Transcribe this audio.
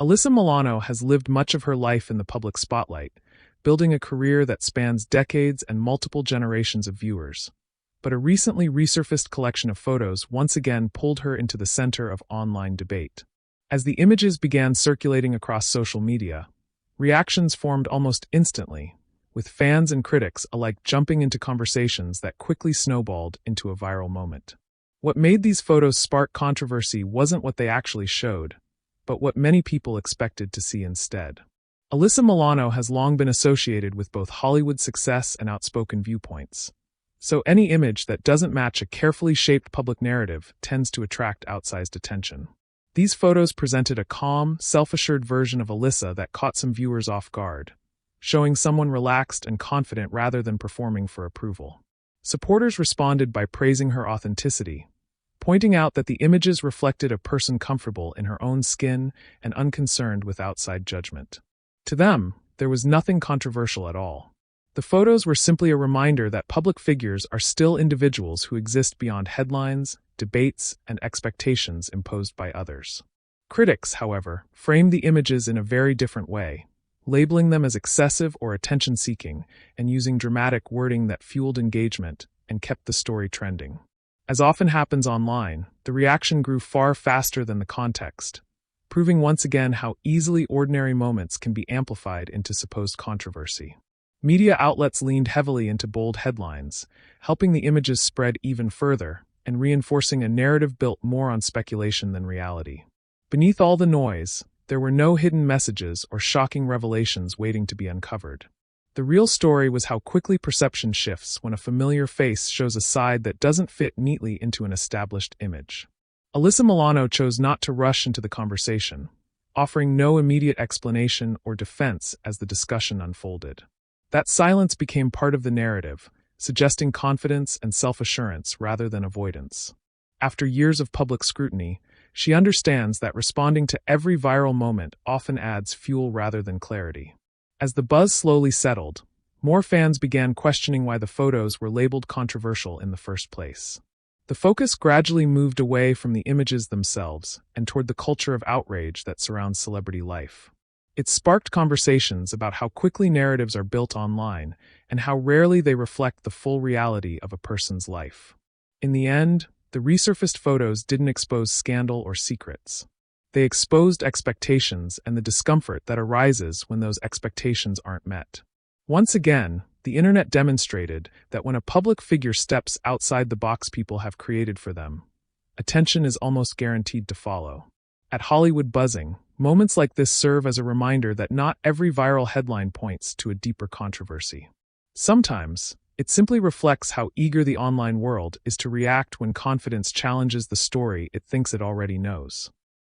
Alyssa Milano has lived much of her life in the public spotlight, building a career that spans decades and multiple generations of viewers. But a recently resurfaced collection of photos once again pulled her into the center of online debate. As the images began circulating across social media, reactions formed almost instantly, with fans and critics alike jumping into conversations that quickly snowballed into a viral moment. What made these photos spark controversy wasn't what they actually showed, but what many people expected to see instead. Alyssa Milano has long been associated with both Hollywood success and outspoken viewpoints. So any image that doesn't match a carefully shaped public narrative tends to attract outsized attention. These photos presented a calm, self-assured version of Alyssa that caught some viewers off guard, showing someone relaxed and confident rather than performing for approval. Supporters responded by praising her authenticity, pointing out that the images reflected a person comfortable in her own skin and unconcerned with outside judgment. To them, there was nothing controversial at all. The photos were simply a reminder that public figures are still individuals who exist beyond headlines, debates, and expectations imposed by others. Critics, however, framed the images in a very different way, labeling them as excessive or attention-seeking and using dramatic wording that fueled engagement and kept the story trending. As often happens online, the reaction grew far faster than the context, proving once again how easily ordinary moments can be amplified into supposed controversy. Media outlets leaned heavily into bold headlines, helping the images spread even further and reinforcing a narrative built more on speculation than reality. Beneath all the noise, there were no hidden messages or shocking revelations waiting to be uncovered. The real story was how quickly perception shifts when a familiar face shows a side that doesn't fit neatly into an established image. Alyssa Milano chose not to rush into the conversation, offering no immediate explanation or defense as the discussion unfolded. That silence became part of the narrative, suggesting confidence and self-assurance rather than avoidance. After years of public scrutiny, she understands that responding to every viral moment often adds fuel rather than clarity. As the buzz slowly settled, more fans began questioning why the photos were labeled controversial in the first place. The focus gradually moved away from the images themselves and toward the culture of outrage that surrounds celebrity life. It sparked conversations about how quickly narratives are built online and how rarely they reflect the full reality of a person's life. In the end, the resurfaced photos didn't expose scandal or secrets. They exposed expectations and the discomfort that arises when those expectations aren't met. Once again, the internet demonstrated that when a public figure steps outside the box people have created for them, attention is almost guaranteed to follow. At Hollywood Buzzing, moments like this serve as a reminder that not every viral headline points to a deeper controversy. Sometimes, it simply reflects how eager the online world is to react when confidence challenges the story it thinks it already knows.